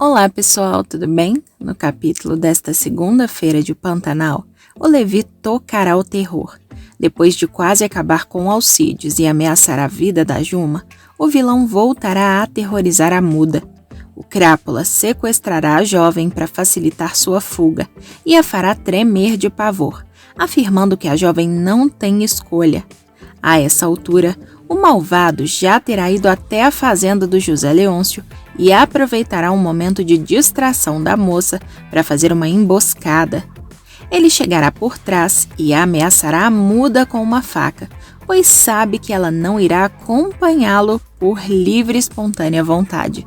Olá pessoal, tudo bem? No capítulo desta segunda-feira de Pantanal, o Levi tocará o terror. Depois de quase acabar com Alcides e ameaçar a vida da Juma, o vilão voltará a aterrorizar a muda. O Crápula sequestrará a jovem para facilitar sua fuga e a fará tremer de pavor, afirmando que a jovem não tem escolha. A essa altura, o malvado já terá ido até a fazenda do José Leôncio e aproveitará um momento de distração da moça para fazer uma emboscada. Ele chegará por trás e ameaçará a muda com uma faca, pois sabe que ela não irá acompanhá-lo por livre e espontânea vontade.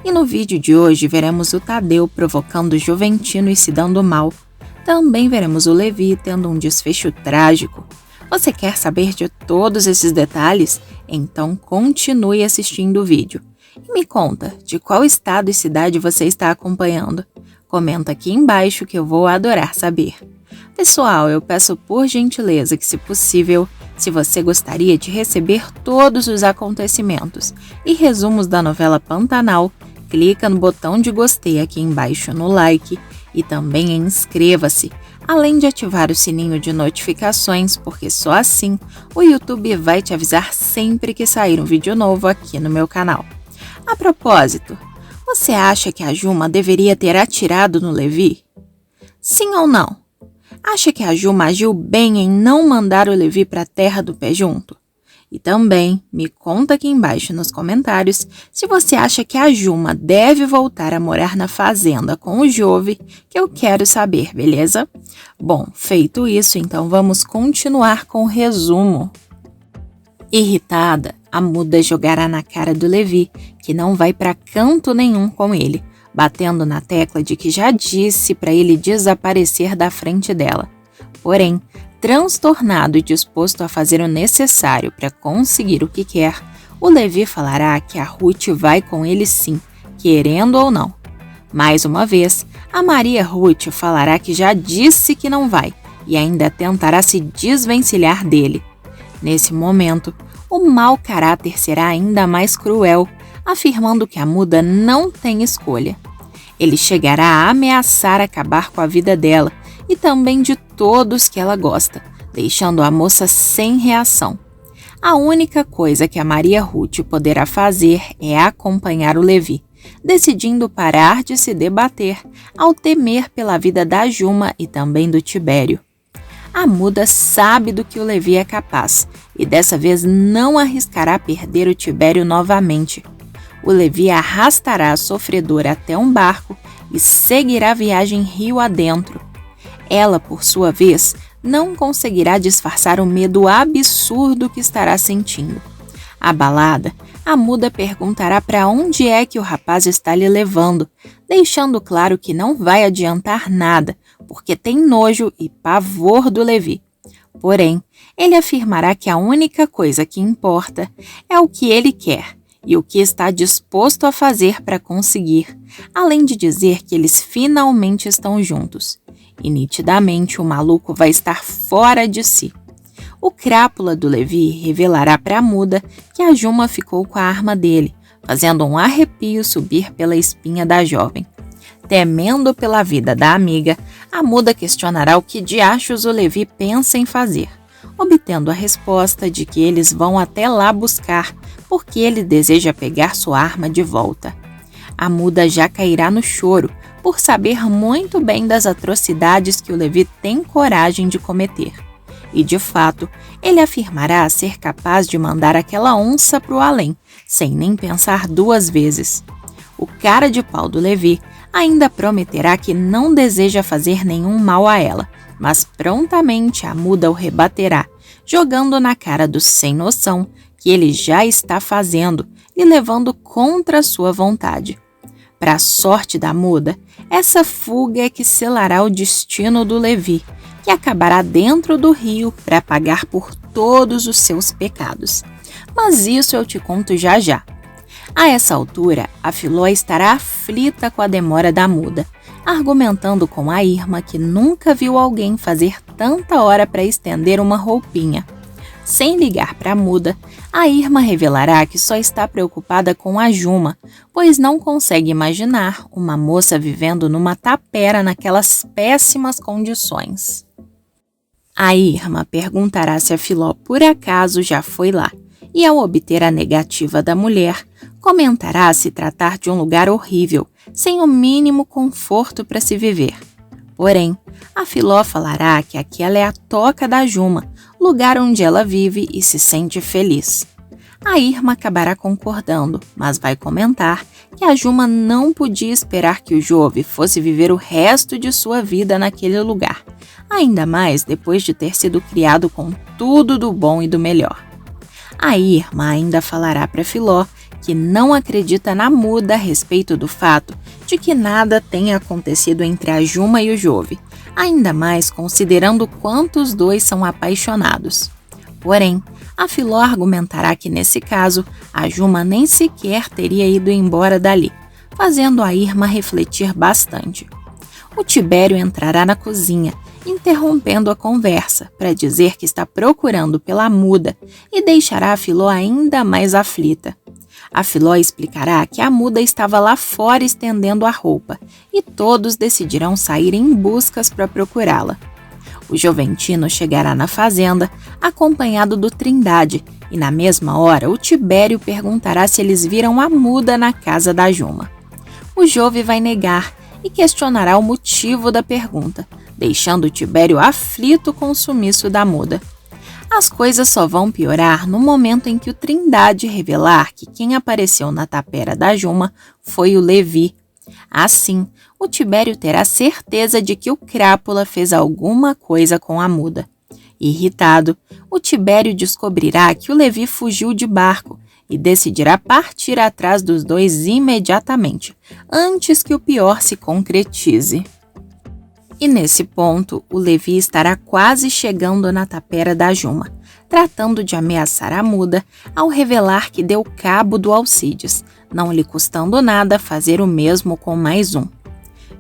E no vídeo de hoje veremos o Tadeu provocando o Juventino e se dando mal. Também veremos o Levi tendo um desfecho trágico. Você quer saber de todos esses detalhes? Então continue assistindo o vídeo. E me conta, de qual estado e cidade você está acompanhando? Comenta aqui embaixo que eu vou adorar saber. Pessoal, eu peço por gentileza que, se possível, se você gostaria de receber todos os acontecimentos e resumos da novela Pantanal, clica no botão de gostei aqui embaixo no like e também inscreva-se, além de ativar o sininho de notificações, porque só assim o YouTube vai te avisar sempre que sair um vídeo novo aqui no meu canal. A propósito, você acha que a Juma deveria ter atirado no Levi? Sim ou não? Acha que a Juma agiu bem em não mandar o Levi para a terra do pé junto? E também me conta aqui embaixo nos comentários se você acha que a Juma deve voltar a morar na fazenda com o Jove, que eu quero saber, beleza? Bom, feito isso, então vamos continuar com o resumo. Irritada, a muda jogará na cara do Levi, que não vai para canto nenhum com ele, batendo na tecla de que já disse para ele desaparecer da frente dela. Porém, transtornado e disposto a fazer o necessário para conseguir o que quer, o Levi falará que a Ruth vai com ele sim, querendo ou não. Mais uma vez, a Maria Ruth falará que já disse que não vai e ainda tentará se desvencilhar dele. Nesse momento, o mau caráter será ainda mais cruel, afirmando que a muda não tem escolha. Ele chegará a ameaçar acabar com a vida dela e também de todos que ela gosta, deixando a moça sem reação. A única coisa que a Maria Ruth poderá fazer é acompanhar o Levi, decidindo parar de se debater ao temer pela vida da Juma e também do Tibério. A muda sabe do que o Levi é capaz e dessa vez não arriscará perder o Tibério novamente. O Levi arrastará a sofredora até um barco e seguirá a viagem rio adentro. Ela, por sua vez, não conseguirá disfarçar o medo absurdo que estará sentindo. Abalada, a muda perguntará para onde é que o rapaz está lhe levando, deixando claro que não vai adiantar nada, porque tem nojo e pavor do Levi. Porém, ele afirmará que a única coisa que importa é o que ele quer e o que está disposto a fazer para conseguir, além de dizer que eles finalmente estão juntos. E nitidamente o maluco vai estar fora de si. O Crápula do Levi revelará para a muda que a Juma ficou com a arma dele, fazendo um arrepio subir pela espinha da jovem. Temendo pela vida da amiga, a muda questionará o que diachos o Levi pensa em fazer, obtendo a resposta de que eles vão até lá buscar, porque ele deseja pegar sua arma de volta. A muda já cairá no choro, por saber muito bem das atrocidades que o Levi tem coragem de cometer. E, de fato, ele afirmará ser capaz de mandar aquela onça para o além, sem nem pensar duas vezes. O cara de pau do Levi ainda prometerá que não deseja fazer nenhum mal a ela, mas prontamente a muda o rebaterá, jogando na cara do sem noção que ele já está fazendo e levando contra sua vontade. Para a sorte da muda, essa fuga é que selará o destino do Levi, que acabará dentro do rio para pagar por todos os seus pecados. Mas isso eu te conto já já. A essa altura, a Filó estará aflita com a demora da muda, argumentando com a Irma que nunca viu alguém fazer tanta hora para estender uma roupinha. sem ligar para a muda, a Irma revelará que só está preocupada com a Juma, pois não consegue imaginar uma moça vivendo numa tapera naquelas péssimas condições. A Irma perguntará se a Filó por acaso já foi lá, e ao obter a negativa da mulher, comentará se tratar de um lugar horrível, sem o mínimo conforto para se viver. Porém, a Filó falará que aquela é a toca da Juma, lugar onde ela vive e se sente feliz. A Irma acabará concordando, mas vai comentar que a Juma não podia esperar que o Jove fosse viver o resto de sua vida naquele lugar, ainda mais depois de ter sido criado com tudo do bom e do melhor. A Irma ainda falará para Filó que não acredita na muda a respeito do fato de que nada tenha acontecido entre a Juma e o Jove, ainda mais considerando quanto os dois são apaixonados. Porém, a Filó argumentará que nesse caso, a Juma nem sequer teria ido embora dali, fazendo a Irma refletir bastante. O Tibério entrará na cozinha, interrompendo a conversa para dizer que está procurando pela muda e deixará a Filó ainda mais aflita. A Filó explicará que a muda estava lá fora estendendo a roupa e todos decidirão sair em buscas para procurá-la. O Joventino chegará na fazenda acompanhado do Trindade e na mesma hora o Tibério perguntará se eles viram a muda na casa da Juma. O Jove vai negar e questionará o motivo da pergunta, deixando o Tibério aflito com o sumiço da muda. As coisas só vão piorar no momento em que o Trindade revelar que quem apareceu na tapera da Juma foi o Levi. Assim, o Tibério terá certeza de que o Crápula fez alguma coisa com a muda. Irritado, o Tibério descobrirá que o Levi fugiu de barco e decidirá partir atrás dos dois imediatamente, antes que o pior se concretize. E nesse ponto, o Levi estará quase chegando na tapera da Juma, tratando de ameaçar a muda ao revelar que deu cabo do Alcides, não lhe custando nada fazer o mesmo com mais um.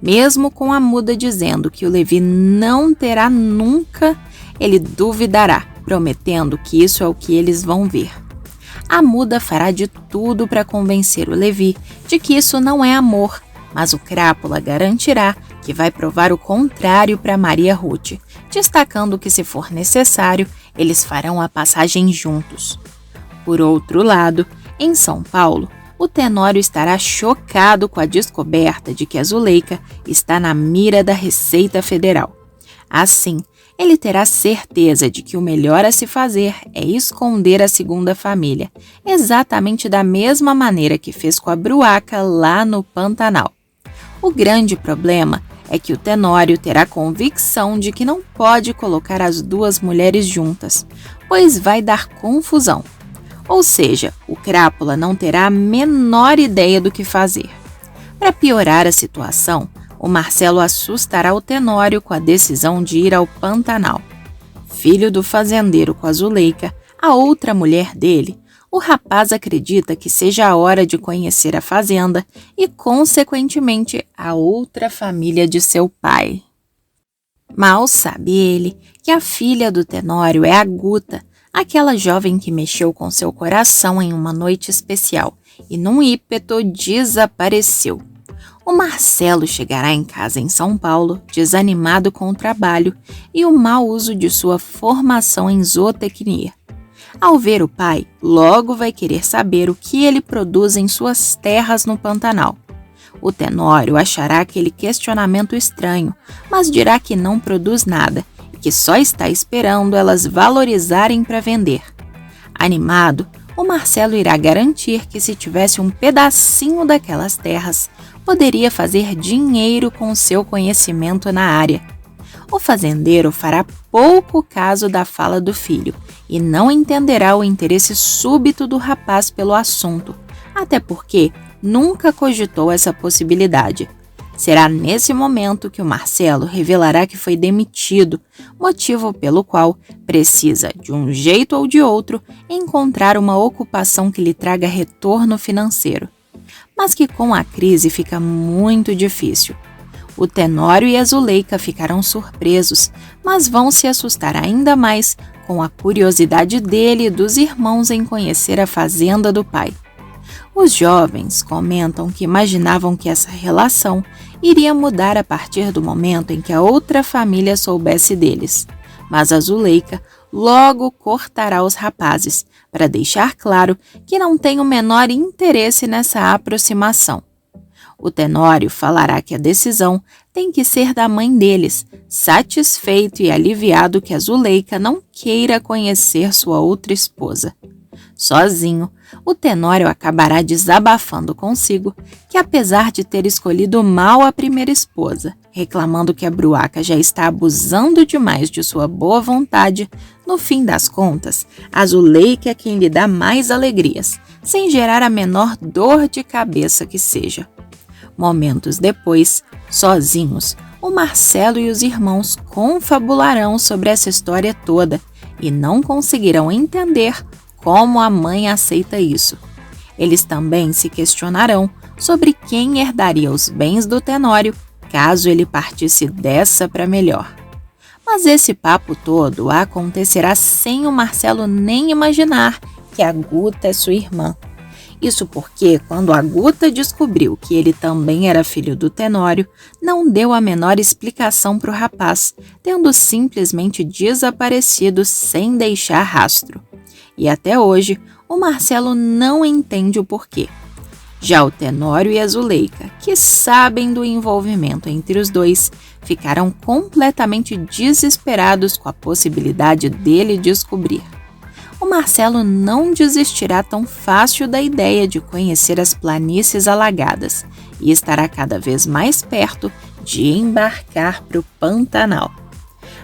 Mesmo com a muda dizendo que o Levi não terá nunca, ele duvidará, prometendo que isso é o que eles vão ver. A muda fará de tudo para convencer o Levi de que isso não é amor, mas o Crápula garantirá que vai provar o contrário para Maria Ruth, destacando que, se for necessário, eles farão a passagem juntos. Por outro lado, em São Paulo, o Tenório estará chocado com a descoberta de que a Zuleika está na mira da Receita Federal. Assim, ele terá certeza de que o melhor a se fazer é esconder a segunda família, exatamente da mesma maneira que fez com a Bruaca lá no Pantanal. O grande problema é que o Tenório terá convicção de que não pode colocar as duas mulheres juntas, pois vai dar confusão. Ou seja, o Crápula não terá a menor ideia do que fazer. Para piorar a situação, o Marcelo assustará o Tenório com a decisão de ir ao Pantanal. Filho do fazendeiro com a Zuleika, a outra mulher dele, o rapaz acredita que seja a hora de conhecer a fazenda e, consequentemente, a outra família de seu pai. Mal sabe ele que a filha do Tenório é a Guta, aquela jovem que mexeu com seu coração em uma noite especial e, num ímpeto, desapareceu. O Marcelo chegará em casa em São Paulo, desanimado com o trabalho e o mau uso de sua formação em zootecnia. Ao ver o pai, logo vai querer saber o que ele produz em suas terras no Pantanal. O Tenório achará aquele questionamento estranho, mas dirá que não produz nada e que só está esperando elas valorizarem para vender. Animado, o Marcelo irá garantir que, se tivesse um pedacinho daquelas terras, poderia fazer dinheiro com seu conhecimento na área. O fazendeiro fará pouco caso da fala do filho e não entenderá o interesse súbito do rapaz pelo assunto, até porque nunca cogitou essa possibilidade. Será nesse momento que o Marcelo revelará que foi demitido, motivo pelo qual precisa, de um jeito ou de outro, encontrar uma ocupação que lhe traga retorno financeiro, mas que com a crise fica muito difícil. O Tenório e a Zuleika ficarão surpresos, mas vão se assustar ainda mais com a curiosidade dele e dos irmãos em conhecer a fazenda do pai. Os jovens comentam que imaginavam que essa relação iria mudar a partir do momento em que a outra família soubesse deles, mas a Zuleika logo cortará os rapazes para deixar claro que não tem o menor interesse nessa aproximação. O Tenório falará que a decisão tem que ser da mãe deles, satisfeito e aliviado que a Zuleika não queira conhecer sua outra esposa. Sozinho, o Tenório acabará desabafando consigo que, apesar de ter escolhido mal a primeira esposa, reclamando que a Bruaca já está abusando demais de sua boa vontade, no fim das contas, a Zuleika é quem lhe dá mais alegrias, sem gerar a menor dor de cabeça que seja. Momentos depois, sozinhos, o Marcelo e os irmãos confabularão sobre essa história toda e não conseguirão entender como a mãe aceita isso. Eles também se questionarão sobre quem herdaria os bens do Tenório caso ele partisse dessa para melhor. Mas esse papo todo acontecerá sem o Marcelo nem imaginar que a Guta é sua irmã. Isso porque, quando a Guta descobriu que ele também era filho do Tenório, não deu a menor explicação para o rapaz, tendo simplesmente desaparecido sem deixar rastro. E até hoje, o Marcelo não entende o porquê. Já o Tenório e a Zuleika, que sabem do envolvimento entre os dois, ficaram completamente desesperados com a possibilidade dele descobrir. O Marcelo não desistirá tão fácil da ideia de conhecer as planícies alagadas e estará cada vez mais perto de embarcar para o Pantanal.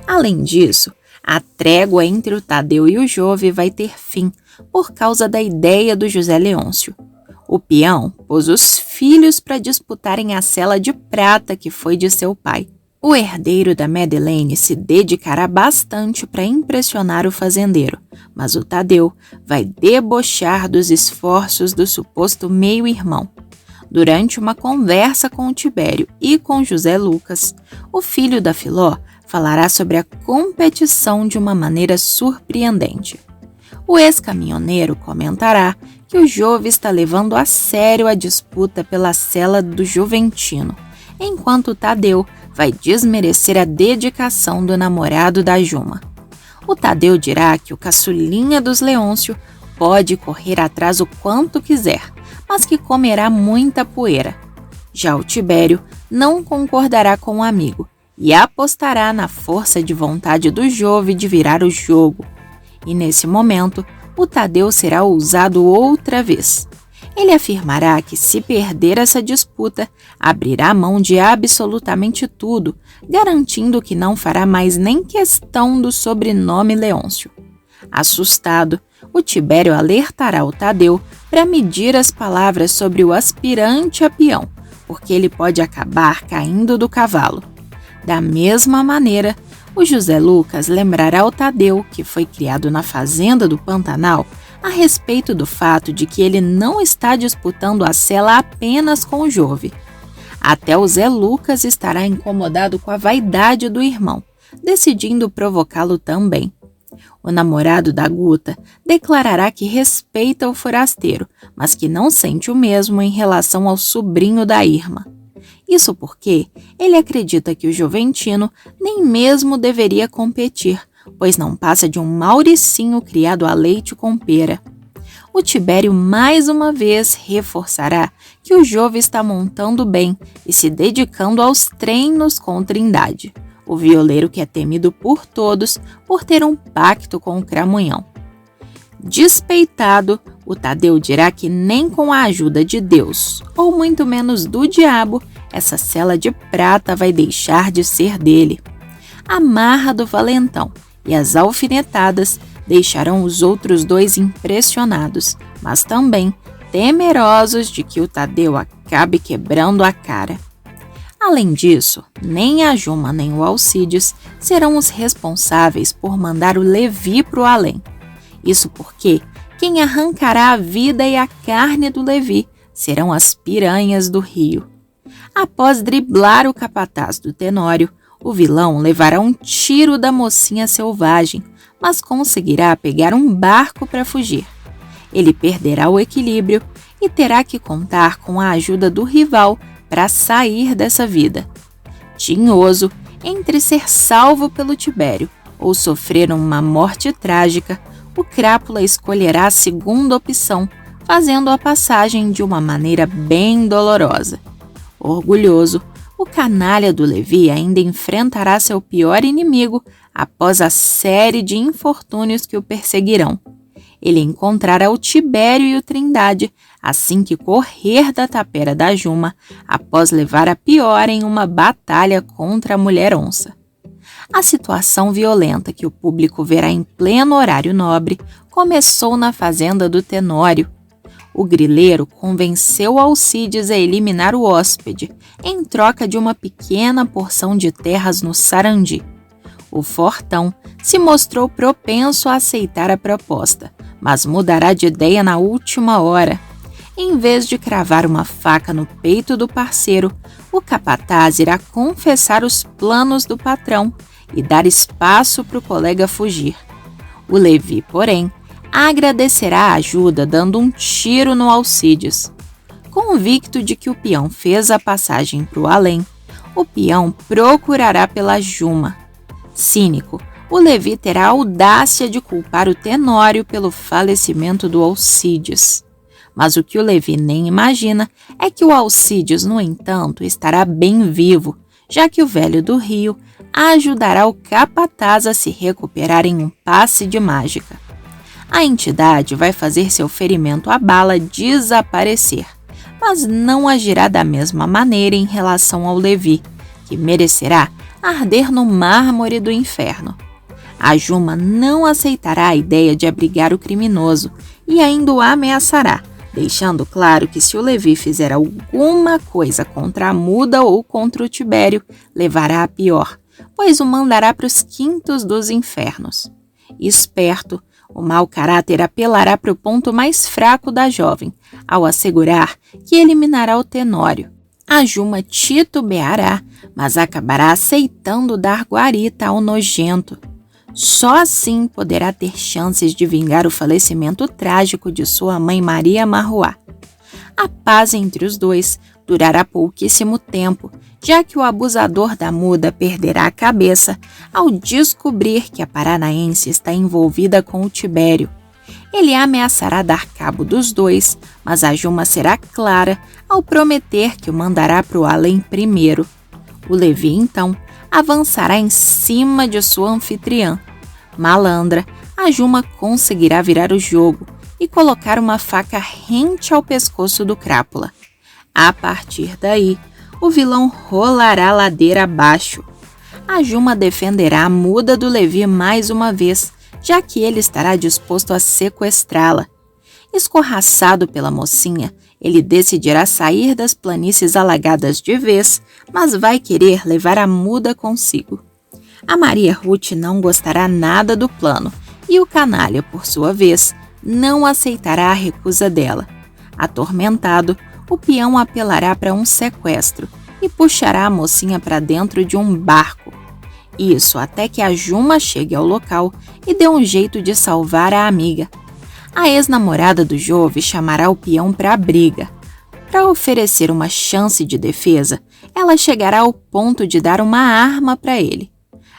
Além disso, a trégua entre o Tadeu e o Jove vai ter fim por causa da ideia do José Leôncio. O peão pôs os filhos para disputarem a sela de prata que foi de seu pai. O herdeiro da Madeleine se dedicará bastante para impressionar o fazendeiro, mas o Tadeu vai debochar dos esforços do suposto meio-irmão. Durante uma conversa com o Tibério e com José Lucas, o filho da Filó falará sobre a competição de uma maneira surpreendente. O ex-caminhoneiro comentará que o Jove está levando a sério a disputa pela sela do Juventino, enquanto o Tadeu vai desmerecer a dedicação do namorado da Juma. O Tadeu dirá que o caçulinha dos Leôncio pode correr atrás o quanto quiser, mas que comerá muita poeira. Já o Tibério não concordará com o amigo e apostará na força de vontade do Jove de virar o jogo. E nesse momento, o Tadeu será ousado outra vez. Ele afirmará que, se perder essa disputa, abrirá mão de absolutamente tudo, garantindo que não fará mais nem questão do sobrenome Leôncio. Assustado, o Tibério alertará o Tadeu para medir as palavras sobre o aspirante a peão, porque ele pode acabar caindo do cavalo. Da mesma maneira, o José Lucas lembrará ao Tadeu, que foi criado na fazenda do Pantanal, a respeito do fato de que ele não está disputando a sela apenas com o Jove. Até o Zé Lucas estará incomodado com a vaidade do irmão, decidindo provocá-lo também. O namorado da Guta declarará que respeita o forasteiro, mas que não sente o mesmo em relação ao sobrinho da Irma. Isso porque ele acredita que o Juventino nem mesmo deveria competir, pois não passa de um Mauricinho criado a leite com pera. O Tibério mais uma vez reforçará que o Jove está montando bem e se dedicando aos treinos com Trindade, o violeiro que é temido por todos por ter um pacto com o Cramunhão. Despeitado, o Tadeu dirá que nem com a ajuda de Deus, ou muito menos do diabo, essa sela de prata vai deixar de ser dele. A marra do valentão e as alfinetadas deixarão os outros dois impressionados, mas também temerosos de que o Tadeu acabe quebrando a cara. Além disso, nem a Juma nem o Alcides serão os responsáveis por mandar o Levi para o além. Isso porque quem arrancará a vida e a carne do Levi serão as piranhas do rio. Após driblar o capataz do Tenório, o vilão levará um tiro da mocinha selvagem, mas conseguirá pegar um barco para fugir. Ele perderá o equilíbrio e terá que contar com a ajuda do rival para sair dessa vida. Tinhoso entre ser salvo pelo Tibério ou sofrer uma morte trágica, o Crápula escolherá a segunda opção, fazendo a passagem de uma maneira bem dolorosa. Orgulhoso, o canalha do Levi ainda enfrentará seu pior inimigo após a série de infortúnios que o perseguirão. Ele encontrará o Tibério e o Trindade assim que correr da tapera da Juma após levar a pior em uma batalha contra a mulher-onça. A situação violenta que o público verá em pleno horário nobre começou na fazenda do Tenório. O grileiro convenceu Alcides a eliminar o hóspede, em troca de uma pequena porção de terras no Sarandi. O fortão se mostrou propenso a aceitar a proposta, mas mudará de ideia na última hora. Em vez de cravar uma faca no peito do parceiro, o capataz irá confessar os planos do patrão e dar espaço para o colega fugir. O Levi, porém, agradecerá a ajuda dando um tiro no Alcides. Convicto de que o peão fez a passagem para o além, o peão procurará pela Juma. Cínico, o Levi terá a audácia de culpar o Tenório pelo falecimento do Alcides. Mas o que o Levi nem imagina é que o Alcides, no entanto, estará bem vivo, já que o velho do rio ajudará o capataz a se recuperar em um passe de mágica. A entidade vai fazer seu ferimento à bala desaparecer, mas não agirá da mesma maneira em relação ao Levi, que merecerá arder no mármore do inferno. A Juma não aceitará a ideia de abrigar o criminoso e ainda o ameaçará, deixando claro que se o Levi fizer alguma coisa contra a muda ou contra o Tibério, levará a pior, pois o mandará para os quintos dos infernos. Esperto, o mau caráter apelará para o ponto mais fraco da jovem, ao assegurar que eliminará o Tenório. A Juma titubeará, mas acabará aceitando dar guarita ao nojento. Só assim poderá ter chances de vingar o falecimento trágico de sua mãe Maria Marruá. A paz entre os dois durará pouquíssimo tempo, já que o abusador da muda perderá a cabeça ao descobrir que a paranaense está envolvida com o Tibério. Ele ameaçará dar cabo dos dois, mas a Juma será clara ao prometer que o mandará para o além primeiro. O Levi, então, avançará em cima de sua anfitriã. Malandra, a Juma conseguirá virar o jogo e colocar uma faca rente ao pescoço do Crápula. A partir daí, o vilão rolará ladeira abaixo. A Juma defenderá a muda do Levi mais uma vez, já que ele estará disposto a sequestrá-la. Escorraçado pela mocinha, ele decidirá sair das planícies alagadas de vez, mas vai querer levar a muda consigo. A Maria Ruth não gostará nada do plano e o canalha, por sua vez, não aceitará a recusa dela. Atormentado, o peão apelará para um sequestro e puxará a mocinha para dentro de um barco. Isso até que a Juma chegue ao local e dê um jeito de salvar a amiga. A ex-namorada do Jove chamará o peão para a briga. Para oferecer uma chance de defesa, ela chegará ao ponto de dar uma arma para ele.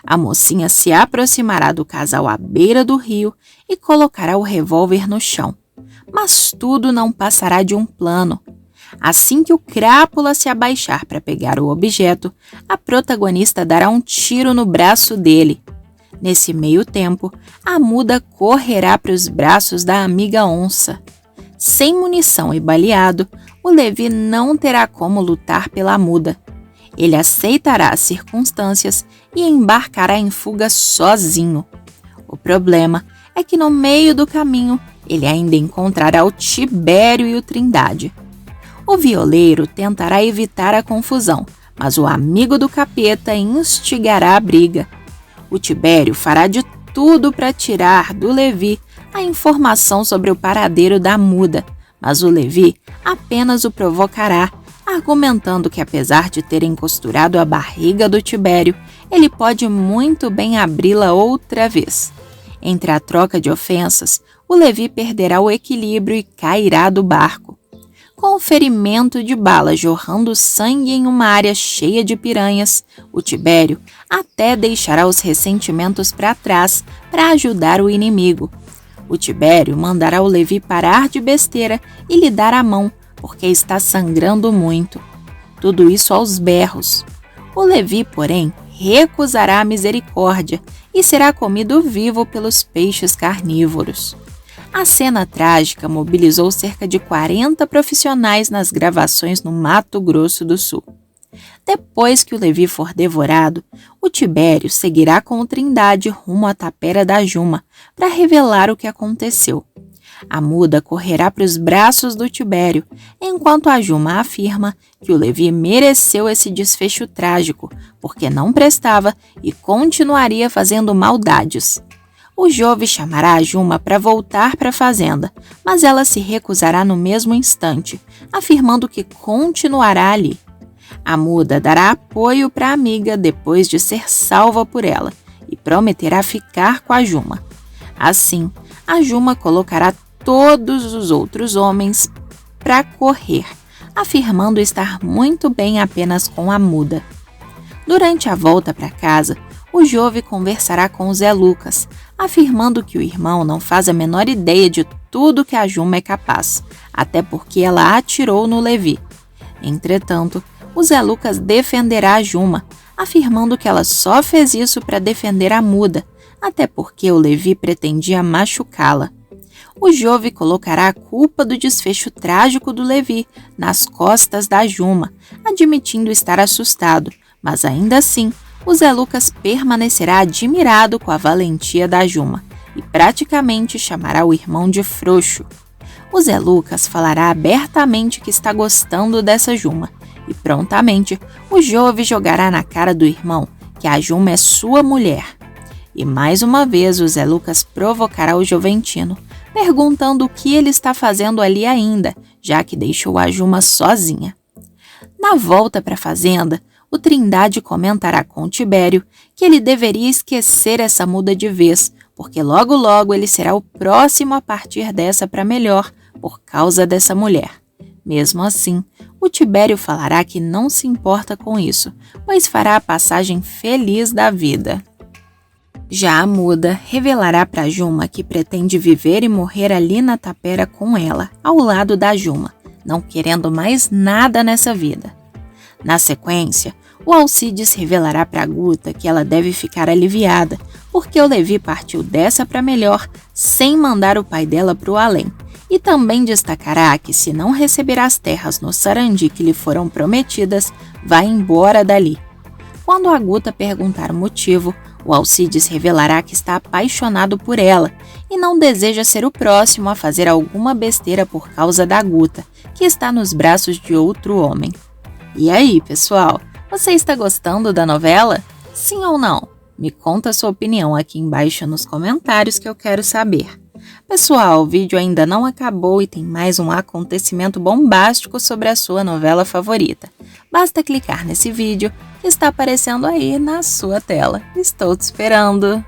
A mocinha se aproximará do casal à beira do rio e colocará o revólver no chão. Mas tudo não passará de um plano. Assim que o Crápula se abaixar para pegar o objeto, a protagonista dará um tiro no braço dele. Nesse meio tempo, a muda correrá para os braços da amiga onça. Sem munição e baleado, o Levi não terá como lutar pela muda. Ele aceitará as circunstâncias e embarcará em fuga sozinho. O problema é que no meio do caminho, ele ainda encontrará o Tibério e o Trindade. O violeiro tentará evitar a confusão, mas o amigo do capeta instigará a briga. O Tibério fará de tudo para tirar do Levi a informação sobre o paradeiro da muda, mas o Levi apenas o provocará, argumentando que apesar de terem costurado a barriga do Tibério, ele pode muito bem abri-la outra vez. Entre a troca de ofensas, o Levi perderá o equilíbrio e cairá do barco. Com o ferimento de bala jorrando sangue em uma área cheia de piranhas, o Tibério até deixará os ressentimentos para trás para ajudar o inimigo. O Tibério mandará o Levi parar de besteira e lhe dar a mão, porque está sangrando muito. Tudo isso aos berros. O Levi, porém, recusará a misericórdia e será comido vivo pelos peixes carnívoros. A cena trágica mobilizou cerca de 40 profissionais nas gravações no Mato Grosso do Sul. Depois que o Levi for devorado, o Tibério seguirá com o Trindade rumo à tapera da Juma para revelar o que aconteceu. A muda correrá para os braços do Tibério, enquanto a Juma afirma que o Levi mereceu esse desfecho trágico, porque não prestava e continuaria fazendo maldades. O Jove chamará a Juma para voltar para a fazenda, mas ela se recusará no mesmo instante, afirmando que continuará ali. A muda dará apoio para a amiga depois de ser salva por ela e prometerá ficar com a Juma. Assim, a Juma colocará todos os outros homens para correr, afirmando estar muito bem apenas com a muda. Durante a volta para casa, o Jove conversará com o Zé Lucas, afirmando que o irmão não faz a menor ideia de tudo que a Juma é capaz, até porque ela atirou no Levi. Entretanto, o Zé Lucas defenderá a Juma, afirmando que ela só fez isso para defender a muda, até porque o Levi pretendia machucá-la. O Jove colocará a culpa do desfecho trágico do Levi nas costas da Juma, admitindo estar assustado, mas ainda assim, o Zé Lucas permanecerá admirado com a valentia da Juma e praticamente chamará o irmão de frouxo. O Zé Lucas falará abertamente que está gostando dessa Juma e prontamente o Jove jogará na cara do irmão que a Juma é sua mulher. E mais uma vez o Zé Lucas provocará o Joventino, perguntando o que ele está fazendo ali ainda, já que deixou a Juma sozinha. Na volta para a fazenda, o Trindade comentará com o Tibério que ele deveria esquecer essa muda de vez, porque logo logo ele será o próximo a partir dessa para melhor por causa dessa mulher. Mesmo assim, o Tibério falará que não se importa com isso, pois fará a passagem feliz da vida. Já a muda revelará para Juma que pretende viver e morrer ali na tapera com ela, ao lado da Juma, não querendo mais nada nessa vida. Na sequência, o Alcides revelará para Guta que ela deve ficar aliviada, porque o Levi partiu dessa para melhor sem mandar o pai dela para o além, e também destacará que se não receber as terras no Sarandi que lhe foram prometidas, vai embora dali. Quando a Guta perguntar o motivo, o Alcides revelará que está apaixonado por ela e não deseja ser o próximo a fazer alguma besteira por causa da Guta, que está nos braços de outro homem. E aí, pessoal, você está gostando da novela? Sim ou não? Me conta a sua opinião aqui embaixo nos comentários que eu quero saber. Pessoal, o vídeo ainda não acabou e tem mais um acontecimento bombástico sobre a sua novela favorita. Basta clicar nesse vídeo que está aparecendo aí na sua tela. Estou te esperando!